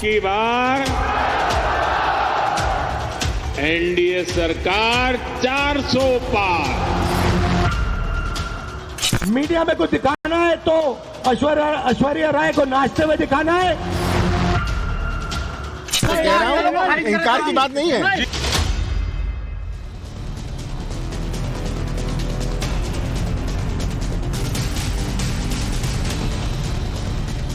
की बार एनडीए सरकार 400 पार। मीडिया में कुछ दिखाना है तो ऐश्वर्या राय को नाचते हुए दिखाना है। इनकार की बात नहीं है।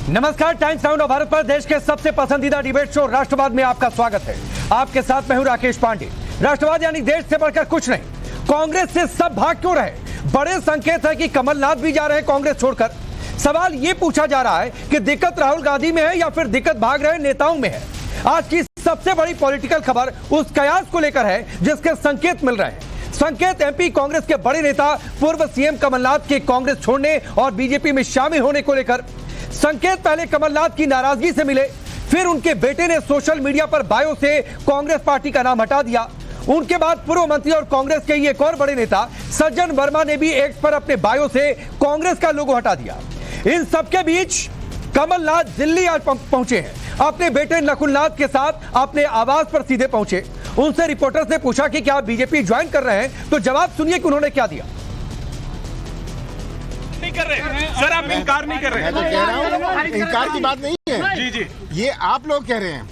नमस्कार, टाइम्स नाउ भारत पर देश के सबसे पसंदीदा डिबेट शो राष्ट्रवाद में आपका स्वागत है। आपके साथ मैं हूं राकेश पांडे। राष्ट्रवाद यानी देश से बढ़कर कुछ नहीं। कांग्रेस से सब भाग क्यों रहे? बड़े संकेत है कि कमलनाथ भी जा रहे हैं कांग्रेस छोड़कर। सवाल यह पूछा जा रहा है कि दिक्कत राहुल गांधी में है या फिर दिक्कत भाग रहे नेताओं में है। आज की सबसे बड़ी पॉलिटिकल खबर उस कयास को लेकर है जिसके संकेत मिल रहे हैं। संकेत एमपी कांग्रेस के बड़े नेता पूर्व सीएम कमलनाथ के कांग्रेस छोड़ने और बीजेपी में शामिल होने को लेकर। संकेत पहले कमलनाथ की नाराजगी से मिले, फिर उनके बेटे ने सोशल मीडिया पर बायो से कांग्रेस पार्टी का नाम हटा दिया। उनके बाद पूर्व मंत्री और कांग्रेस के एक और बड़े नेता सज्जन वर्मा ने भी एक्स पर अपने बायो से कांग्रेस का लोगो हटा दिया। इन सबके बीच कमलनाथ दिल्ली आज पहुंचे हैं। अपने बेटे नकुलनाथ के साथ अपने आवास पर सीधे पहुंचे। उनसे रिपोर्टर ने पूछा कि क्या आप बीजेपी ज्वाइन कर रहे हैं, तो जवाब सुनिए कि उन्होंने क्या दिया। नहीं कर रहे सर, आप इनकार नहीं कर रहे हैं। मैं तो कह रहा हूँ इनकार की बात नहीं है। जी जी, ये आप लोग कह रहे हैं।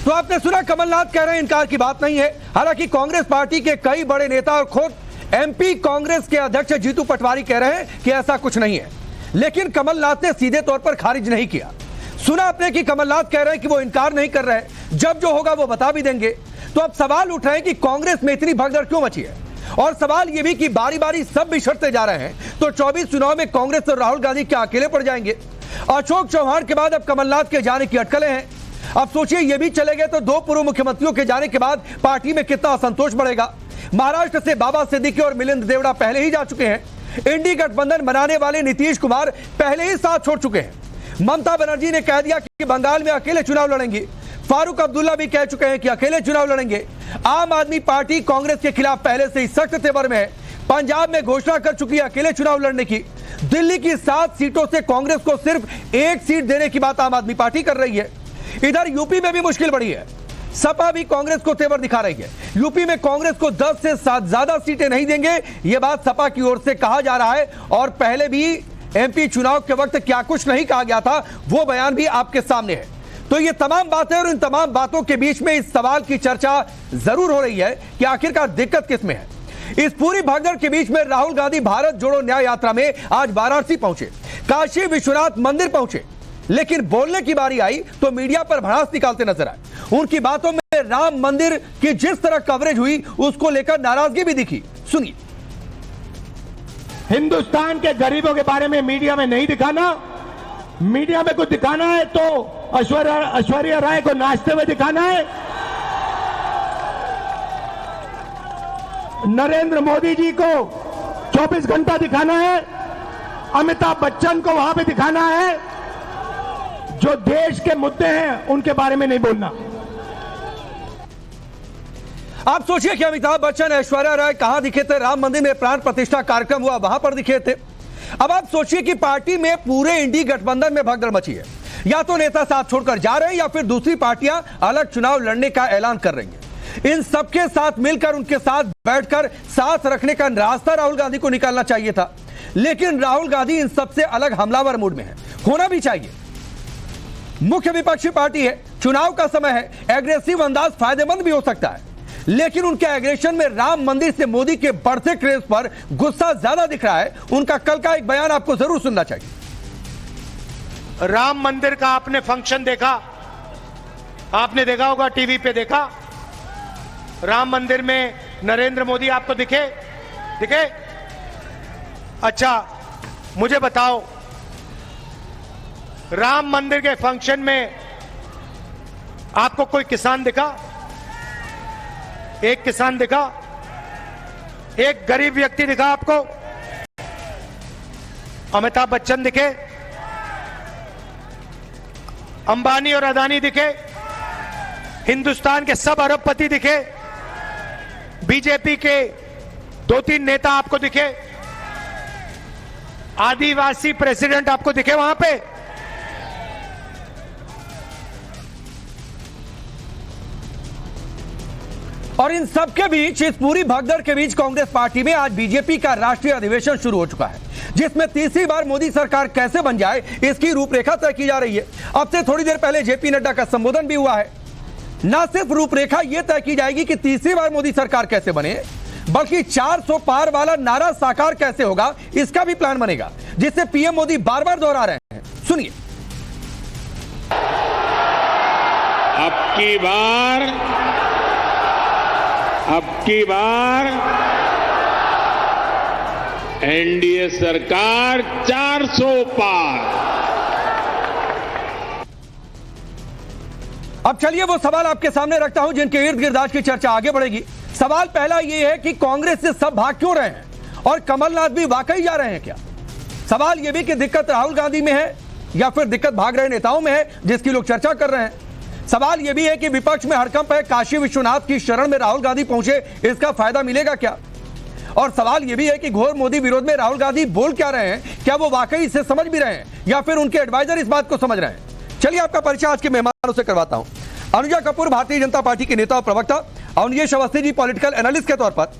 तो आपने सुना, कमलनाथ कह रहे हैं इनकार की बात नहीं है। हालांकि कांग्रेस पार्टी के कई बड़े नेता और खुद एमपी कांग्रेस के अध्यक्ष जीतू पटवारी कह रहे हैं कि ऐसा कुछ नहीं है, लेकिन कमलनाथ ने सीधे तौर पर खारिज नहीं किया। सुना आपने कि कमलनाथ कह रहे हैं कि वो इनकार नहीं कर रहे, जब जो होगा वो बता भी देंगे। तो अब सवाल उठ रहे हैं कि कांग्रेस में इतनी भगदड़ क्यों मची है, और सवाल यह भी कि बारी बारी सब बिछड़ते जा रहे हैं तो 24 चुनाव में कांग्रेस और राहुल गांधी क्या अकेले पड़ जाएंगे? अशोक चौहान के बाद अब कमलनाथ के जाने की अटकलें हैं। अब सोचिए, ये भी चले गए तो दो पूर्व मुख्यमंत्रियों के जाने के बाद पार्टी में कितना असंतोष बढ़ेगा। महाराष्ट्र से बाबा सिद्दीकी और मिलिंद देवड़ा पहले ही जा चुके हैं। इंडी गठबंधन बनाने वाले नीतीश कुमार पहले ही साथ छोड़ चुके हैं। ममता बनर्जी ने कह दिया कि बंगाल में अकेले चुनाव लड़ेंगी। फारूक अब्दुल्ला भी कह चुके हैं कि अकेले चुनाव लड़ेंगे। आम आदमी पार्टी कांग्रेस के खिलाफ पहले से ही सख्त तेवर में है। पंजाब में घोषणा कर चुकी है अकेले चुनाव लड़ने की। दिल्ली की 7 सीटों से कांग्रेस को सिर्फ 1 सीट देने की बात आम आदमी पार्टी कर रही है। इधर यूपी में भी मुश्किल बढ़ी है। सपा भी कांग्रेस को तेवर दिखा रही है। यूपी में कांग्रेस को 10 से ज्यादा सीटें नहीं देंगे, यह बात सपा की ओर से कहा जा रहा है। और पहले भी एमपी चुनाव के वक्त क्या कुछ नहीं कहा गया था, वो बयान भी आपके सामने है। तो ये तमाम बातें और इन तमाम बातों के बीच में इस सवाल की चर्चा जरूर हो रही है कि आखिरकार दिक्कत किसमें है। इस पूरी भागदौड़ के बीच में राहुल गांधी भारत जोड़ो न्याय यात्रा में आज वाराणसी पहुंचे, काशी विश्वनाथ मंदिर पहुंचे, लेकिन बोलने की बारी आई तो मीडिया पर भड़ास निकालते नजर आए। उनकी बातों में राम मंदिर की जिस तरह कवरेज हुई उसको लेकर नाराजगी भी दिखी। सुनिए। हिंदुस्तान के गरीबों के बारे में मीडिया में नहीं दिखाना। मीडिया में कुछ दिखाना है तो ऐश्वर्या राय को नाचते हुए दिखाना है। नरेंद्र मोदी जी को 24 घंटा दिखाना है। अमिताभ बच्चन को वहां पे दिखाना है। जो देश के मुद्दे हैं उनके बारे में नहीं बोलना। आप सोचिए कि अमिताभ बच्चन, ऐश्वर्या राय कहां दिखे थे? राम मंदिर में प्राण प्रतिष्ठा कार्यक्रम हुआ, वहां पर दिखे थे। अब आप सोचिए कि पार्टी में पूरे इंडी गठबंधन में भगदड़ मची है। या तो नेता साथ छोड़कर जा रहे हैं या फिर दूसरी पार्टियां अलग चुनाव लड़ने का ऐलान कर रही हैं। इन सबके साथ मिलकर, उनके साथ बैठकर साथ रखने का रास्ता राहुल गांधी को निकालना चाहिए था, लेकिन राहुल गांधी इन सबसे अलग हमलावर मूड में है। होना भी चाहिए। मुख्य विपक्षी पार्टी है, चुनाव का समय है, एग्रेसिव अंदाज फायदेमंद भी हो सकता है, लेकिन उनके एग्रेशन में राम मंदिर से मोदी के बढ़ते क्रेज पर गुस्सा ज्यादा दिख रहा है। उनका कल का एक बयान आपको जरूर सुनना चाहिए। राम मंदिर का आपने फंक्शन देखा, आपने देखा होगा, टीवी पे देखा। राम मंदिर में नरेंद्र मोदी आपको दिखे? अच्छा, मुझे बताओ, राम मंदिर के फंक्शन में आपको कोई किसान दिखा? एक किसान दिखा? एक गरीब व्यक्ति दिखा आपको? अमिताभ बच्चन दिखे? अंबानी और अदानी दिखे? हिंदुस्तान के सब अरबपति दिखे? बीजेपी के 2-3 नेता आपको दिखे? आदिवासी प्रेसिडेंट आपको दिखे वहां पे? और इन सब के बीच, इस पूरी भगदड़ के बीच कांग्रेस पार्टी में आज बीजेपी का राष्ट्रीय अधिवेशन शुरू हो चुका है, जिसमें तीसरी बार मोदी सरकार कैसे बन जाए इसकी रूपरेखा तय की जा रही है। अब से थोड़ी देर पहले जेपी नड्डा का संबोधन भी हुआ है। न सिर्फ रूपरेखा यह तय की जाएगी कि तीसरी बार मोदी सरकार कैसे बने, बल्कि 400 पार वाला नारा साकार कैसे होगा इसका भी प्लान बनेगा, जिसे पीएम मोदी बार बार दोहरा रहे हैं। सुनिए। अब की बार एनडीए सरकार 400 पार। अब चलिए वो सवाल आपके सामने रखता हूं जिनके इर्द गिर्द आज की चर्चा आगे बढ़ेगी। सवाल पहला यह है कि कांग्रेस से सब भाग क्यों रहे हैं और कमलनाथ भी वाकई जा रहे हैं क्या? सवाल यह भी कि दिक्कत राहुल गांधी में है या फिर दिक्कत भाग रहे नेताओं में है जिसकी लोग चर्चा कर रहे हैं। सवाल यह भी है कि विपक्ष में हड़कंप है, काशी विश्वनाथ की शरण में राहुल गांधी पहुंचे, इसका फायदा मिलेगा क्या? और सवाल यह भी है कि घोर मोदी विरोध में राहुल गांधी बोल क्या रहे हैं, क्या वो वाकई इसे समझ भी रहे हैं या फिर उनके एडवाइजर इस बात को समझ रहे हैं? चलिए आपका परिचय आज के मेहमानों से करवाता हूं। अनुजा कपूर भारतीय जनता पार्टी के नेता और प्रवक्ता, अवनीश अवस्थी जी पॉलिटिकल एनालिस्ट के तौर पर,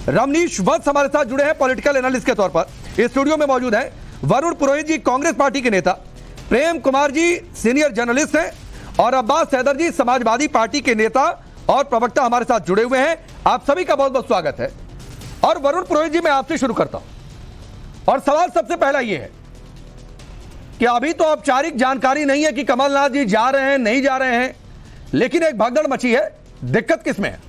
रमनीश वत्स हमारे साथ जुड़े हैं पॉलिटिकल एनालिस्ट के तौर पर, इस स्टूडियो में मौजूद है वरुण पुरोहित जी कांग्रेस पार्टी के नेता, प्रेम कुमार जी सीनियर जर्नलिस्ट हैं और अब्बास हैदर जी समाजवादी पार्टी के नेता और प्रवक्ता हमारे साथ जुड़े हुए हैं। आप सभी का बहुत बहुत स्वागत है। और वरुण पुरोहित जी मैं आपसे शुरू करता हूं और सवाल सबसे पहला यह है कि अभी तो औपचारिक जानकारी नहीं है कि कमलनाथ जी जा रहे हैं नहीं जा रहे हैं, लेकिन एक भगदड़ मची है, दिक्कत किसमें है?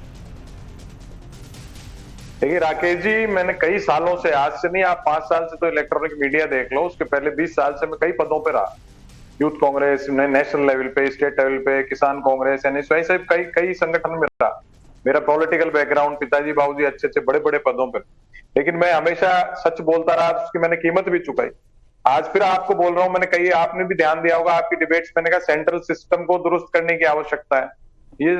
देखिए राकेश जी, मैंने कई सालों से, आज से नहीं, आप 5 साल से तो इलेक्ट्रॉनिक मीडिया देख लो, उसके पहले 20 साल से मैं कई पदों पे रहा। यूथ कांग्रेस में, नेशनल लेवल पे, स्टेट लेवल पे, किसान कांग्रेस, यानी ऐसे कई संगठन में रहा। मेरा पॉलिटिकल बैकग्राउंड, पिताजी बाबूजी अच्छे बड़े बड़े पदों पर, लेकिन मैं हमेशा सच बोलता रहा, उसकी मैंने कीमत भी चुकाई। आज फिर आपको बोल रहा हूं, मैंने कही, आपने भी ध्यान दिया होगा आपकी डिबेट्स, मैंने कहा सेंट्रल सिस्टम को दुरुस्त करने की आवश्यकता है। ये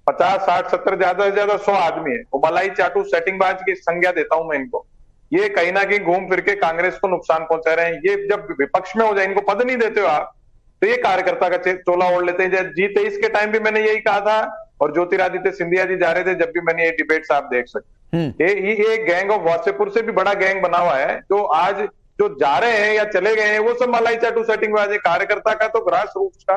50, 60, 70, ज्यादा से ज्यादा 100 आदमी है, वो मलाई चाटू सेटिंगबाज की संज्ञा देता हूं मैं इनको। ये कहीं ना कहीं घूम फिर के कांग्रेस को नुकसान पहुंचा रहे हैं। ये जब विपक्ष में हो जाए, इनको पद नहीं देते हो आप, तो ये कार्यकर्ता का चोला ओढ़ लेते हैं। G23 के टाइम भी मैंने यही कहा था, और ज्योतिरादित्य सिंधिया जी जा रहे थे जब भी, मैंने ये डिबेट्स आप देख सकते। ये गैंग ऑफ वासेपुर से भी बड़ा गैंग बना हुआ है, जो आज जो जा रहे हैं या चले गए हैं वो सब मलाई चाटू सेटिंगबाज है। कार्यकर्ता का तो ग्रास रूट्स का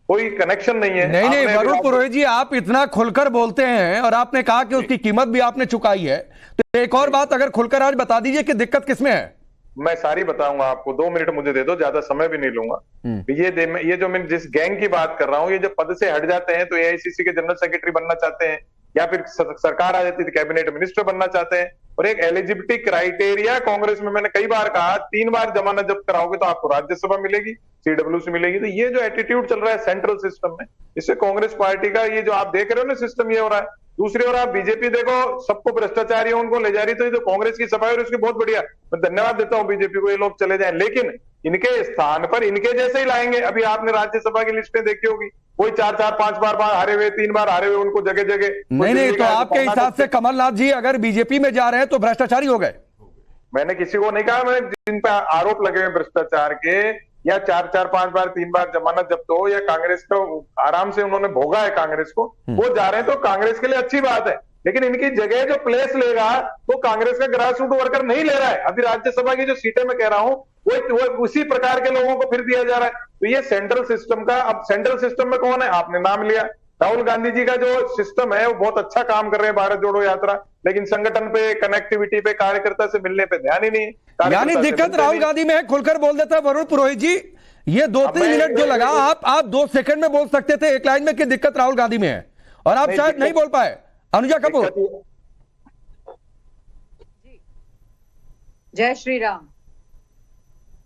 कोई कनेक्शन नहीं है। नहीं वरुण पुरोहित जी, आप इतना खुलकर बोलते हैं और आपने कहा कि उसकी कीमत भी आपने चुकाई है, तो एक और बात अगर खुलकर आज बता दीजिए कि दिक्कत किसमें है? मैं सारी बताऊंगा आपको, 2 मिनट मुझे दे दो, ज्यादा समय भी नहीं लूंगा। ये जो मैं जिस गैंग की बात कर रहा हूं, ये जब पद से हट जाते हैं तो एआईसीसी के जनरल सेक्रेटरी बनना चाहते हैं, या फिर सरकार आ जाती है कैबिनेट मिनिस्टर बनना चाहते हैं। और एक एलिजिबिलिटी क्राइटेरिया कांग्रेस में, मैंने कई बार कहा, 3 बार जमानत जब्त कराओगे तो आपको राज्यसभा मिलेगी, सीडब्ल्यूसी मिलेगी। तो ये जो एटीट्यूड चल रहा है सेंट्रल सिस्टम में, इससे कांग्रेस पार्टी का ये जो आप देख रहे हो ना सिस्टम, ये हो रहा है। दूसरी ओर आप बीजेपी देखो, सबको भ्रष्टाचारी उनको ले जा रही, तो ये जो कांग्रेस की सफाई और उसकी बहुत बढ़िया, मैं धन्यवाद देता हूं बीजेपी को, ये लोग चले जाएं, लेकिन इनके स्थान पर इनके जैसे ही लाएंगे। अभी आपने राज्यसभा की लिस्टें देखी होगी, कोई 4-4, 5 बार हारे हुए, 3 बार हारे हुए, उनको जगह जगह नहीं, तो आपके हिसाब से कमलनाथ जी अगर बीजेपी में जा रहे हैं तो भ्रष्टाचारी हो गए? मैंने किसी को नहीं कहा, मैंने जिन पर आरोप लगे हुए भ्रष्टाचार के, या 4-4, 5 बार, 3 बार जमानत जब्त हो, या कांग्रेस को आराम से उन्होंने भोगा है कांग्रेस को, वो जा रहे हैं तो कांग्रेस के लिए अच्छी बात है। लेकिन इनकी जगह जो प्लेस लेगा वो कांग्रेस का ग्रास रूट वर्कर नहीं ले रहा है। अभी राज्यसभा की जो सीटें मैं कह रहा हूं वो उसी प्रकार के लोगों को फिर दिया जा रहा है। तो ये सेंट्रल सिस्टम का, अब सेंट्रल सिस्टम में कौन है? आपने नाम लिया, राहुल गांधी जी का जो सिस्टम है वो बहुत अच्छा काम कर रहे हैं, भारत जोड़ो यात्रा, लेकिन संगठन पे, कनेक्टिविटी पे, कार्यकर्ता से मिलने पे ध्यान ही नहीं। यानी दिक्कत राहुल गांधी में है, खुलकर बोल देता है वरुण पुरोहित जी। ये 2-3 मिनट जो लगा, आप 2 सेकंड में बोल सकते थे एक लाइन में कि दिक्कत राहुल गांधी में है, और आप शायद नहीं बोल पाए। अनुजा कपूर। जय श्री राम।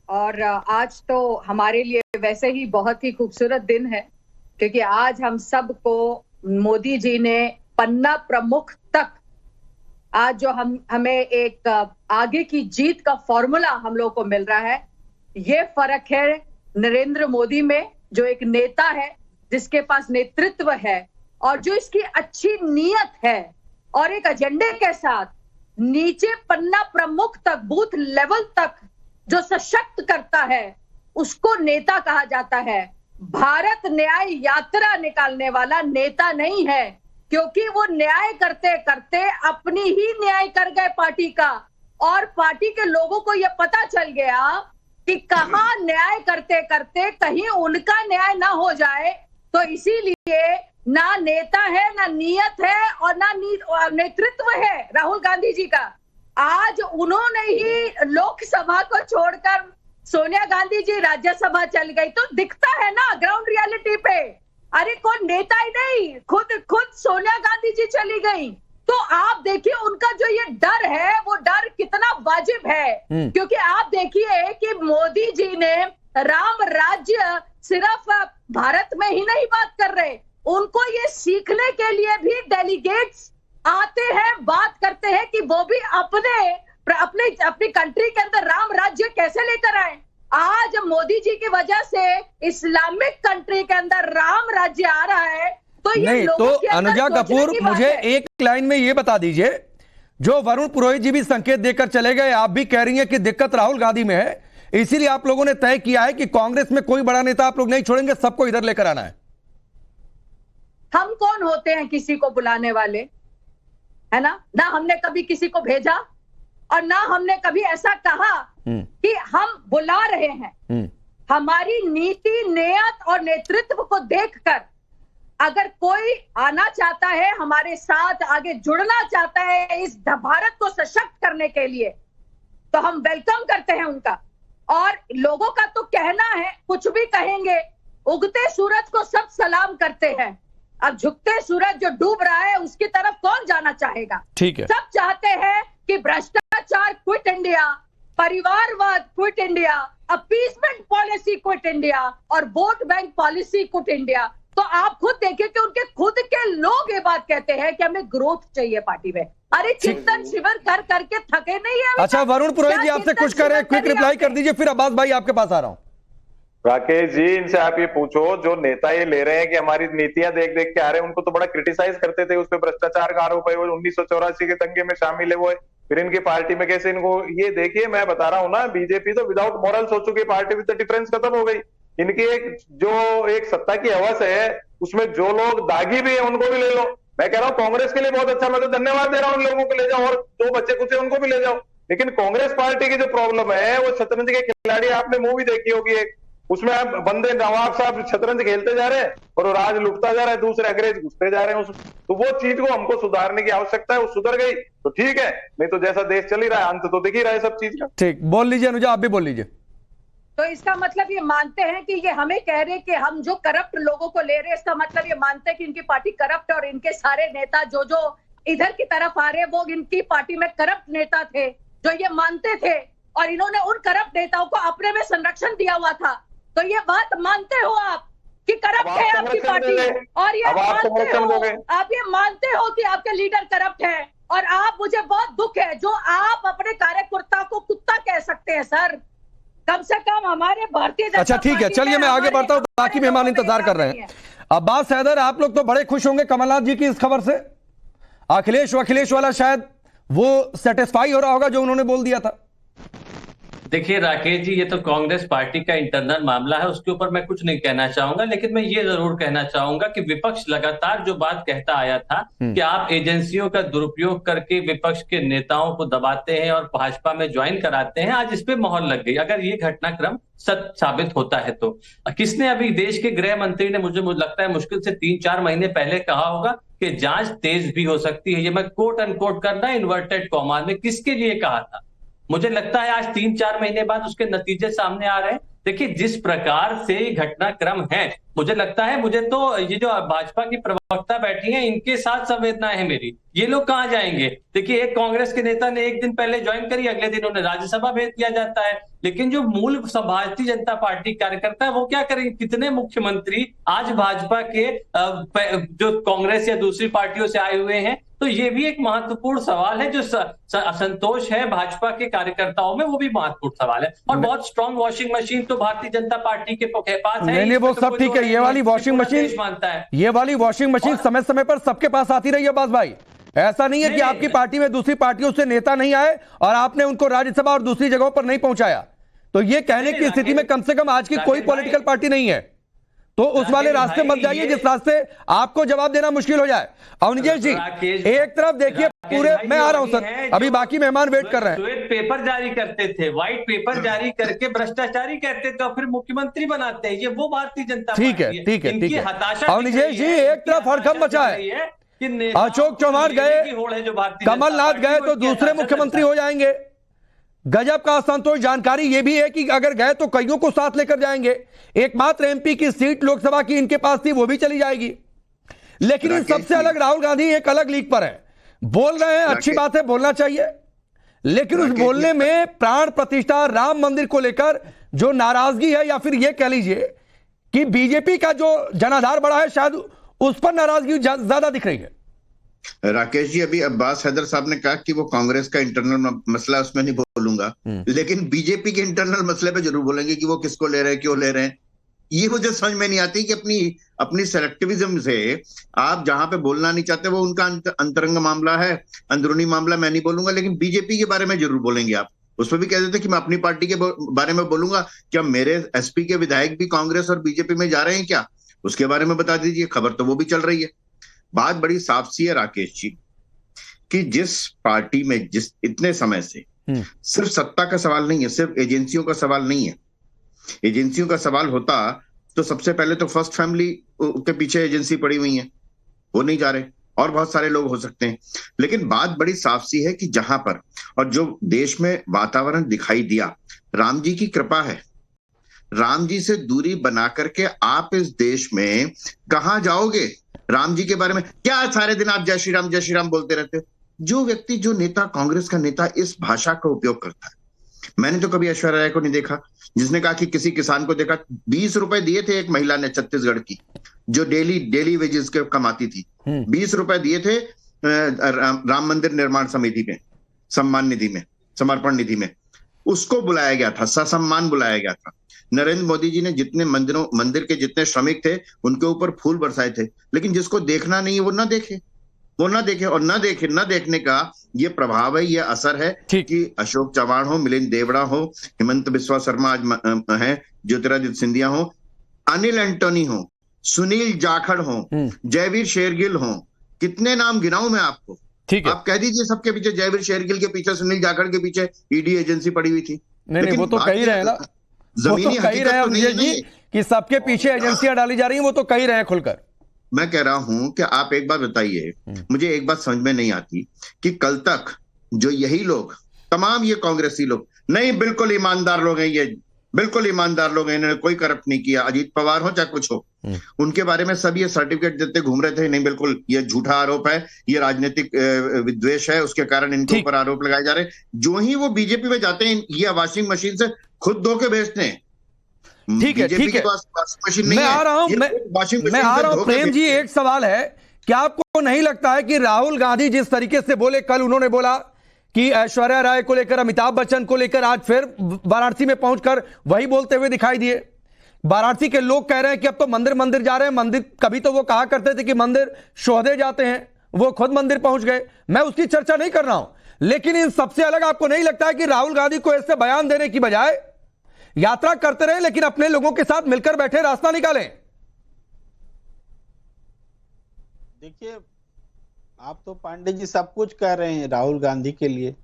और आज तो हमारे लिए वैसे ही बहुत ही खूबसूरत दिन है, क्योंकि आज हम सबको मोदी जी ने पन्ना प्रमुख तक, आज जो हमें एक आगे की जीत का फॉर्मूला हम लोग को मिल रहा है। ये फर्क है नरेंद्र मोदी में, जो एक नेता है जिसके पास नेतृत्व है और जो इसकी अच्छी नीयत है, और एक एजेंडे के साथ नीचे पन्ना प्रमुख तक, बूथ लेवल तक जो सशक्त करता है, उसको नेता कहा जाता है। भारत न्याय यात्रा निकालने वाला नेता नहीं है, क्योंकि वो न्याय करते करते अपनी ही न्याय कर गए पार्टी का, और पार्टी के लोगों को यह पता चल गया कि कहां न्याय करते करते कहीं उनका न्याय ना हो जाए। तो इसीलिए ना नेता है, ना नियत है, और ना नेतृत्व है राहुल गांधी जी का। आज उन्होंने ही लोकसभा को छोड़कर सोनिया गांधी जी राज्यसभा चल गई, तो दिखता है ना ग्राउंड रियलिटी पे। अरे कौन नेता ही नहीं, खुद सोनिया गांधी जी चली गई। तो आप देखिए उनका जो ये डर है वो डर कितना वाजिब है, क्योंकि आप देखिए कि मोदी जी ने राम राज्य सिर्फ भारत में ही नहीं बात कर रहे, उनको ये सीखने के लिए भी डेलीगेट्स आते हैं, बात करते हैं कि वो भी अपनी कंट्री के अंदर राम राज्य कैसे लेकर आए। आज मोदी जी की वजह से इस्लामिक कंट्री के अंदर राम राज्य आ रहा है। तो ये नहीं तो अनुजा कपूर, मुझे एक लाइन में ये बता दीजिए, जो वरुण पुरोहित जी भी संकेत देकर चले गए, आप भी कह रही हैं कि दिक्कत राहुल गांधी में है, इसीलिए आप लोगों ने तय किया है कि कांग्रेस में कोई बड़ा नेता आप लोग नहीं छोड़ेंगे, सबको इधर लेकर आना है। हम कौन होते हैं किसी को बुलाने वाले, है ना हमने कभी किसी को भेजा और ना हमने कभी ऐसा कहा कि हम बुला रहे हैं। हमारी नीति, नियत और नेतृत्व को देखकर अगर कोई आना चाहता है, हमारे साथ आगे जुड़ना चाहता है इस भारत को सशक्त करने के लिए, तो हम वेलकम करते हैं उनका। और लोगों का तो कहना है, कुछ भी कहेंगे, उगते सूरज को सब सलाम करते हैं। अब झुकते सूरज जो डूब रहा है उसकी तरफ कौन जाना चाहेगा। ठीक है, सब चाहते हैं कि भ्रष्टाचार क्विट इंडिया, परिवारवाद quit India, appeasement policy quit India और vote bank policy quit India. तो आप खुद देखिए कि उनके खुद के लोग ये बात कहते हैं कि हमें ग्रोथ चाहिए पार्टी में। अरे चिंतन शिविर कर करके थके नहीं है। अच्छा वरुण पुरोहित जी आपसे कुछ कर रहे हैं, क्विक रिप्लाई कर दीजिए, फिर अब्बास भाई आपके पास आ रहा हूं। राकेश जी, इनसे आप ये पूछो, जो नेता ये ले रहे हैं कि हमारी नीतियां देख देख के आ रहे हैं, उनको तो बड़ा क्रिटिसाइज करते थे, उस पर भ्रष्टाचार का आरोप है, वो 1984 के दंगे में शामिल है वो है, फिर इनकी पार्टी में कैसे इनको, ये देखिए मैं बता रहा हूं ना, बीजेपी तो विदाउट मॉरल्स हो चुकी है, पार्टी विद द डिफरेंस खत्म हो गई। इनकी एक सत्ता की हवस है, उसमें जो लोग दागी भी है उनको भी ले लो। मैं कह रहा हूँ कांग्रेस के लिए बहुत अच्छा, मैं तो धन्यवाद दे रहा हूँ उन लोगों को ले जाओ, और जो बच्चे कुछ है उनको भी ले जाओ। लेकिन कांग्रेस पार्टी की जो प्रॉब्लम है, वो शतरंज के खिलाड़ी, आपने मूवी देखी होगी एक, उसमें आप बंदे नवाब साहब शतरंज खेलते जा रहे हैं और वो राज लुटता जा रहा है, दूसरे अंग्रेज घुसते जा रहे हैं तो वो चीज को हमको सुधारने की आवश्यकता है। वो सुधर गई तो ठीक है, नहीं तो जैसा देश चल ही रहा है, अंत तो दिख ही रहा है सब चीज का। ठीक, बोल लीजिए अनुजा, आप भी बोल लीजिए। तो इसका मतलब ये मानते हैं कि ये हमें कह रहे कि हम जो करप्ट लोगों को ले रहे हैं, इसका मतलब ये मानते हैं कि इनकी पार्टी करप्ट, और इनके सारे नेता जो इधर की तरफ आ रहे हैं वो इनकी पार्टी में करप्ट नेता थे, जो ये मानते थे, और इन्होंने उन करप्ट नेताओं को अपने में संरक्षण दिया हुआ था। तो ये बात मानते हो आप कि करप्ट है आपकी पार्टी, और ये मानते हो, आप ये मानते हो कि आपके लीडर करप्ट है, और आप, मुझे बहुत दुख है जो आप अपने कार्यकर्ता को कुत्ता कह सकते हैं सर। कम से कम हमारे भारतीय जनता, अच्छा ठीक है, चलिए मैं आगे बढ़ता हूं, बाकी मेहमान इंतजार कर रहे हैं। अब्बास हैदर, आप लोग तो बड़े खुश होंगे कमलनाथ जी की इस खबर से, अखिलेश वाला शायद वो सेटिस्फाई हो रहा होगा जो उन्होंने बोल दिया था। देखिए राकेश जी, ये तो कांग्रेस पार्टी का इंटरनल मामला है, उसके ऊपर मैं कुछ नहीं कहना चाहूंगा, लेकिन मैं ये जरूर कहना चाहूंगा कि विपक्ष लगातार जो बात कहता आया था कि आप एजेंसियों का दुरुपयोग करके विपक्ष के नेताओं को दबाते हैं और भाजपा में ज्वाइन कराते हैं, आज इस पे मोहर लग गई। अगर ये घटनाक्रम सत्य साबित होता है तो किसने, अभी देश के गृह मंत्री ने मुझे लगता है मुश्किल से 3-4 महीने पहले कहा होगा कि जांच तेज भी हो सकती है। ये मैं कोट अनकोट करना इन्वर्टेड कॉमा में, किसके लिए कहा था? मुझे लगता है आज 3-4 महीने बाद उसके नतीजे सामने आ रहे हैं। देखिए जिस प्रकार से घटनाक्रम है, मुझे लगता है, मुझे तो ये जो भाजपा की प्रवक्ता बैठी हैं इनके साथ संवेदना है मेरी, ये लोग कहां जाएंगे? देखिए एक कांग्रेस के नेता ने एक दिन पहले ज्वाइन करी, अगले दिन उन्हें राज्यसभा भेज दिया जाता है, लेकिन जो मूल भारतीय जनता पार्टी कार्यकर्ता है वो क्या करेंगे? कितने मुख्यमंत्री आज भाजपा के जो कांग्रेस या दूसरी पार्टियों से आए हुए हैं, तो ये भी एक महत्वपूर्ण सवाल है। जो असंतोष है भाजपा के कार्यकर्ताओं में, वो भी महत्वपूर्ण सवाल है। और बहुत स्ट्रॉन्ग वॉशिंग मशीन तो भारतीय जनता पार्टी के पास है। नहीं, वो सब ठीक है, ये वाली वॉशिंग मशीन मानता है, ये वाली वॉशिंग मशीन समय समय पर सबके पास आती रही है अब्बास भाई। ऐसा नहीं है कि आपकी पार्टी में दूसरी पार्टियों से नेता नहीं आए और आपने उनको राज्यसभा और दूसरी जगहों पर नहीं पहुंचाया। तो ये कहने की स्थिति में कम से कम आज की कोई पॉलिटिकल पार्टी नहीं है। तो उस वाले रास्ते मत जाइए जिस रास्ते आपको जवाब देना मुश्किल हो जाए। अवनिजेश जी एक तरफ देखिए पूरे, मैं आ रहा हूं सर, अभी बाकी मेहमान वेट कर रहे हैं। श्वेत पेपर जारी करते थे, व्हाइट पेपर जारी करके भ्रष्टाचारी कहते थे और फिर मुख्यमंत्री बनाते हैं, ये वो भारतीय जनता पार्टी है। ठीक है इनकी हताशा अवनिजेश जी, एक तरफ हड़कंप मचा है, अशोक चौहान गए, कमलनाथ गए तो दूसरे मुख्यमंत्री हो जाएंगे। गजब का असंतोष। जानकारी यह भी है कि अगर गए तो कईयों को साथ लेकर जाएंगे। एकमात्र एमपी की सीट लोकसभा की इनके पास थी, वो भी चली जाएगी। लेकिन इन सबसे अलग राहुल गांधी एक अलग लीग पर है, बोल रहे हैं, अच्छी बात है, बोलना चाहिए, लेकिन उस बोलने में प्राण प्रतिष्ठा राम मंदिर को लेकर जो नाराजगी है, या फिर यह कह लीजिए कि बीजेपी का जो जनाधार बढ़ा है, शायद उस पर नाराजगी ज्यादा दिख रही है। राकेश जी, अभी अब्बास हैदर साहब ने कहा कि वो कांग्रेस का इंटरनल मसला, उसमें नहीं बोलूंगा, लेकिन बीजेपी के इंटरनल मसले पे जरूर बोलेंगे कि वो किसको ले रहे हैं, क्यों ले रहे हैं। ये मुझे समझ में नहीं आती कि अपनी सेलेक्टिविज्म से आप जहां पे बोलना नहीं चाहते वो उनका अंतरंग मामला है, अंदरूनी मामला, मैं नहीं बोलूंगा, लेकिन बीजेपी के बारे में जरूर बोलेंगे आप। उस पर भी कह देते कि मैं अपनी पार्टी के बारे में बोलूंगा, क्या मेरे एसपी के विधायक भी कांग्रेस और बीजेपी में जा रहे हैं क्या, उसके बारे में बता दीजिए। खबर तो वो भी चल रही है। बात बड़ी साफ सी है राकेश जी, कि जिस पार्टी में जिस इतने समय से सिर्फ सत्ता का सवाल नहीं है, सिर्फ एजेंसियों का सवाल नहीं है। एजेंसियों का सवाल होता तो सबसे पहले तो फर्स्ट फैमिली के पीछे एजेंसी पड़ी हुई है, वो नहीं जा रहे, और बहुत सारे लोग हो सकते हैं। लेकिन बात बड़ी साफ सी है कि जहां पर और जो देश में वातावरण दिखाई दिया, राम जी की कृपा है। राम जी से दूरी बना करके आप इस देश में कहां जाओगे? राम जी के बारे में क्या सारे दिन आप जय श्री राम बोलते रहते? जो व्यक्ति, जो नेता, कांग्रेस का नेता इस भाषा का उपयोग करता है, मैंने तो कभी ऐश्वर्या राय को नहीं देखा जिसने कहा कि किसी किसान को देखा। 20 रुपए दिए थे एक महिला ने छत्तीसगढ़ की, जो डेली वेजेस के कमाती थी, 20 रुपए दिए थे राम मंदिर निर्माण समिति में, सम्मान निधि में, समर्पण निधि में, उसको बुलाया गया था, ससम्मान बुलाया गया था। नरेंद्र मोदी जी ने जितने मंदिर के जितने श्रमिक थे उनके ऊपर फूल बरसाए थे, लेकिन जिसको देखना नहीं है वो ना देखे, और ना देखने का ये प्रभाव है, ये असर है कि अशोक चव्हाण हो, मिलिंद देवड़ा हो, हेमंत बिस्वा शर्मा आज है, ज्योतिरादित्य सिंधिया हो, अनिल एंटोनी हो, सुनील जाखड़ हो, जयवीर शेरगिल हो, कितने नाम गिनाऊं मैं आपको? आप कह दीजिए सबके पीछे, जयवीर शेरगिल के पीछे, सुनील जाखड़ के पीछे ईडी एजेंसी पड़ी हुई थी। नहीं, वो तो कह ही रहे ना, जमीनी हकीकत तो नहीं कि सबके पीछे एजेंसियां डाली जा रही हैं, वो तो कह ही रहे हैं खुलकर। मैं कह रहा हूं कि आप एक बात बताइए, मुझे एक बात समझ में नहीं आती कि कल तक जो यही लोग, तमाम ये कांग्रेसी लोग, नहीं बिल्कुल ईमानदार लोग हैं, ये बिल्कुल ईमानदार लोग हैं, इन्होंने कोई करप्ट नहीं किया, अजीत पवार हो चाहे कुछ हो, उनके बारे में सब ये सर्टिफिकेट देते घूम रहे थे, नहीं बिल्कुल ये झूठा आरोप है, ये राजनीतिक विद्वेष है, उसके कारण इनके ऊपर आरोप लगाए जा रहे। जो ही वो बीजेपी में जाते हैं, ये वॉशिंग मशीन से खुद धो के भेजते हैं। ठीक है मैं आ रहा हूं प्रेम जी, एक सवाल है, क्या आपको नहीं लगता है कि राहुल गांधी जिस तरीके से बोले, कल उन्होंने बोला कि ऐश्वर्या राय को लेकर, अमिताभ बच्चन को लेकर, आज फिर वाराणसी में पहुंचकर वही बोलते हुए दिखाई दिए। वाराणसी के लोग कह रहे हैं कि अब तो मंदिर जा रहे हैं, मंदिर कभी तो वो कहा करते थे कि मंदिर शोहदे जाते हैं, वो खुद मंदिर पहुंच गए। मैं उसकी चर्चा नहीं कर रहा हूं, लेकिन इन सबसे अलग आपको नहीं लगता है कि राहुल गांधी को ऐसे बयान देने की बजाय यात्रा करते रहे, लेकिन अपने लोगों के साथ मिलकर बैठे रास्ता निकालें? देखिए, आप तो पांडे जी सब कुछ कह रहे हैं राहुल गांधी के लिए,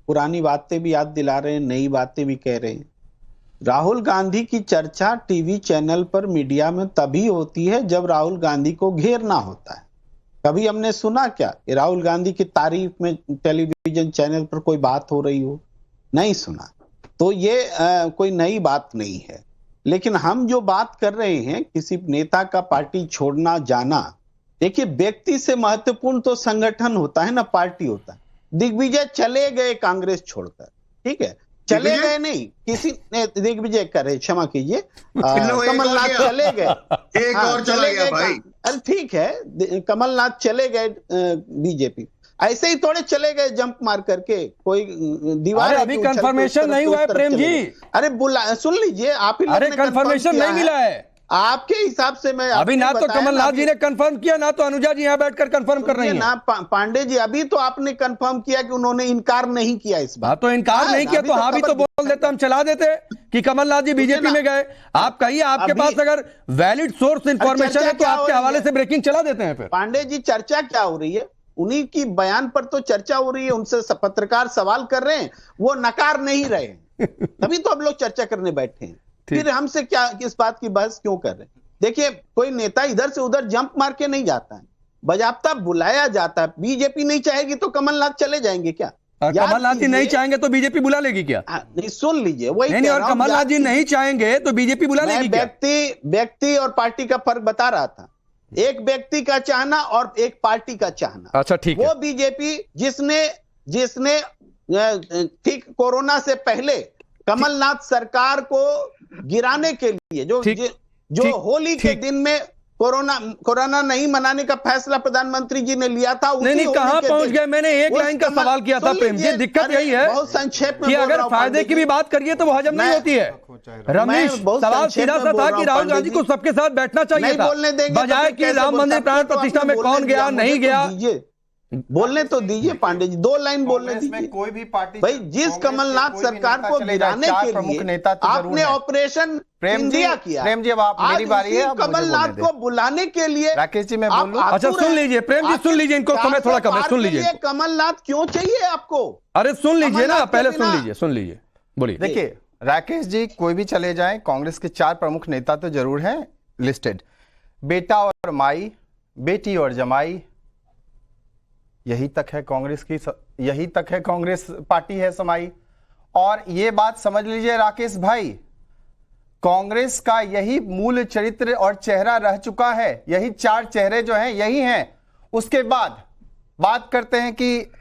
पुरानी बातें भी याद दिला रहे हैं, नई बातें भी कह रहे हैं। राहुल गांधी की चर्चा टीवी चैनल पर, मीडिया में तभी होती है जब राहुल गांधी को घेरना होता है। कभी हमने सुना क्या कि राहुल गांधी की तारीफ में टेलीविजन चैनल पर कोई बात हो रही हो? नहीं सुना। तो ये कोई नई बात नहीं है। लेकिन हम जो बात कर रहे हैं, किसी नेता का पार्टी छोड़ना जाना, देखिए व्यक्ति से महत्वपूर्ण तो संगठन होता है ना, पार्टी होता है। दिग्विजय चले गए कांग्रेस छोड़कर, ठीक है, चले गए नहीं, किसी ने दिग्विजय करे, क्षमा कीजिए, कमलनाथ चले गए, एक और चला गया भाई। अरे ठीक है, कमलनाथ चले गए बीजेपी, ऐसे ही थोड़े चले गए जंप मार करके, कोई दीवार अभी कंफर्मेशन नहीं हुआ है प्रेम जी। अरे सुन लीजिए आप ही, अरे कंफर्मेशन नहीं मिला है, आपके हिसाब से मैं अभी ना तो कमलनाथ जी ने कंफर्म किया, ना तो अनुजा जी यहां बैठकर कंफर्म कर रही हैं। ना पांडे जी, अभी तो आपने कंफर्म किया कि उन्होंने इनकार नहीं किया इस बात। तो इनकार नहीं किया तो हाँ भी तो बोल देते, हम चला देते कि कमलनाथ जी बीजेपी में गए। आप कहिए, आपके पास अगर वैलिड सोर्स इंफॉर्मेशन है तो आपके हवाले से ब्रेकिंग चला देते हैं। फिर पांडे जी, चर्चा क्या हो रही है? उन्हीं की बयान पर तो चर्चा हो रही है, उनसे पत्रकार सवाल कर रहे हैं, वो नकार नहीं रहे तभी तो हम लोग चर्चा करने बैठे हैं। फिर हमसे क्या इस बात की बहस क्यों कर रहे हैं? देखिए, कोई नेता इधर से उधर जंप मार के नहीं जाता है, बजाबता बुलाया जाता है। बीजेपी नहीं चाहेगी तो कमलनाथ चले जाएंगे क्या? कमलनाथ जी नहीं चाहेंगे तो बीजेपी बुला लेगी क्या? नहीं, सुन लीजिए, वही नहीं, और कमलनाथ जी नहीं चाहेंगे तो बीजेपी बुला लेगी क्या? व्यक्ति और पार्टी का फर्क बता रहा था। एक व्यक्ति का चाहना और एक पार्टी का चाहना। अच्छा, ठीक है। वो बीजेपी जिसने ठीक कोरोना से पहले कमलनाथ सरकार को गिराने के लिए जो होली के दिन में कोरोना नहीं मनाने का फैसला प्रधानमंत्री जी ने लिया था। नहीं, कहां पहुंच गए? मैंने एक लाइन का सवाल किया था प्रेम जी। दिक्कत यही है बहुत संक्षेप में कि अगर फायदे की भी बात करिए तो वो हजम नहीं होती है। रमेश, सवाल सीधा सा था कि राहुल गांधी को सबके साथ बैठना चाहिए था, बजाय कि राम मंदिर प्राण प्रतिष्ठा में कौन गया नहीं गया। बोलने तो दीजिए पांडे जी, 2 लाइन बोलने दीजिए। कोई भी पार्टी, भाई, जिस कमलनाथ सरकार को गिराने के लिए आपने ऑपरेशन इंडिया किया, प्रेम जी अब आप मेरी बारी है, कमलनाथ को बुलाने के लिए राकेश जी मैं बोलूं? अच्छा सुन लीजिए प्रेम जी, सुन लीजिए, इनको समय थोड़ा कम है, सुन लीजिए। कमलनाथ क्यों चाहिए आपको? अरे सुन लीजिए ना, पहले सुन लीजिए, बोलिए। देखिए राकेश जी, कोई भी चले जाएं, कांग्रेस के 4 प्रमुख नेता तो जरूर हैं लिस्टेड। बेटा और माई, बेटी और जमाई, यही तक है कांग्रेस पार्टी है समाई। और ये बात समझ लीजिए राकेश भाई, कांग्रेस का यही मूल चरित्र और चेहरा रह चुका है। यही 4 चेहरे जो हैं यही हैं। उसके बाद बात करते हैं कि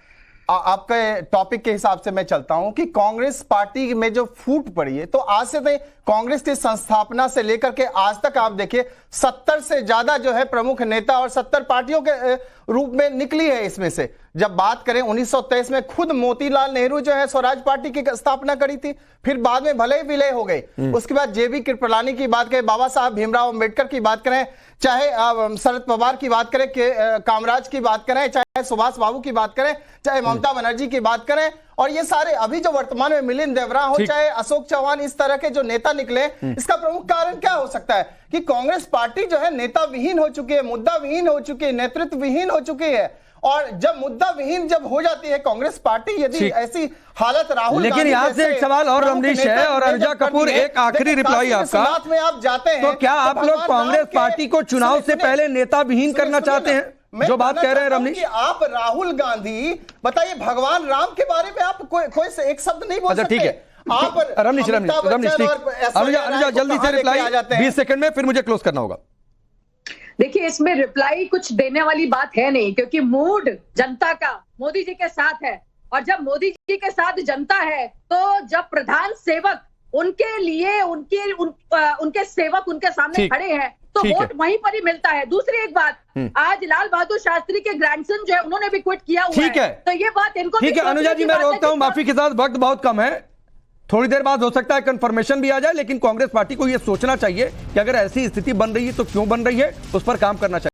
आपके टॉपिक के हिसाब से मैं चलता हूं कि कांग्रेस पार्टी में जो फूट पड़ी है, तो आज से कांग्रेस की संस्थापना से लेकर के आज तक आप देखिए 70 से ज्यादा जो है प्रमुख नेता और 70 पार्टियों के रूप में निकली है। इसमें से जब बात करें 1923 में खुद मोतीलाल नेहरू जो है स्वराज पार्टी की स्थापना करी थी, फिर बाद में भले ही विलय हो गए। उसके बाद जेबी कृपलानी की बात करें, बाबा साहब भीमराव अंबेडकर की बात करें, चाहे शरद पवार की बात करें, कामराज की बात करें, चाहे सुभाष बाबू की बात करें, चाहे ममता बनर्जी की बात करें, और ये सारे अभी जो वर्तमान में मिलिंद देवरा हो, चाहे अशोक चौहान, इस तरह के जो नेता निकले, इसका प्रमुख कारण क्या हो सकता है कि कांग्रेस पार्टी जो है नेता विहीन हो चुकी है, मुद्दा विहीन हो चुकी है, नेतृत्व विहीन हो चुकी है। और जब मुद्दा विहीन जब हो जाती है कांग्रेस पार्टी, यदि ऐसी हालत राहुल, लेकिन यहाँ से एक सवाल और रमनीश है, और अनुजा कपूर, एक आखिरी रिप्लाई आपका, में आप जाते हैं तो क्या आप लोग कांग्रेस पार्टी को चुनाव से पहले नेता विहीन करना चाहते हैं? जो बात कह रहे हैं रमनीश, आप राहुल गांधी, बताइए भगवान राम के बारे में आप कोई एक शब्द नहीं बोल सकते। ठीक है, आप रमनीश ठीक, अनुजा जल्दी से रिप्लाई 20 सेकंड में, फिर मुझे क्लोज करना होगा। देखिए, इसमें रिप्लाई कुछ देने वाली बात है नहीं, क्योंकि मूड जनता का मोदी जी के साथ है, और जब मोदी जी के साथ जनता है तो जब प्रधान सेवक उनके लिए उनके सेवक उनके सामने खड़े हैं तो वोट वहीं पर ही मिलता है। दूसरी एक बात, आज लाल बहादुर शास्त्री के ग्रैंडसन जो है उन्होंने भी क्विट किया हुआ है, तो ये बात इनको ठीक है। अनुजा जी मैं रोकता हूं, माफी के साथ, वक्त बहुत कम है, थोड़ी देर बाद हो सकता है कंफर्मेशन भी आ जाए, लेकिन कांग्रेस पार्टी को यह सोचना चाहिए कि अगर ऐसी स्थिति बन रही है तो क्यों बन रही है, उस पर काम करना चाहिए।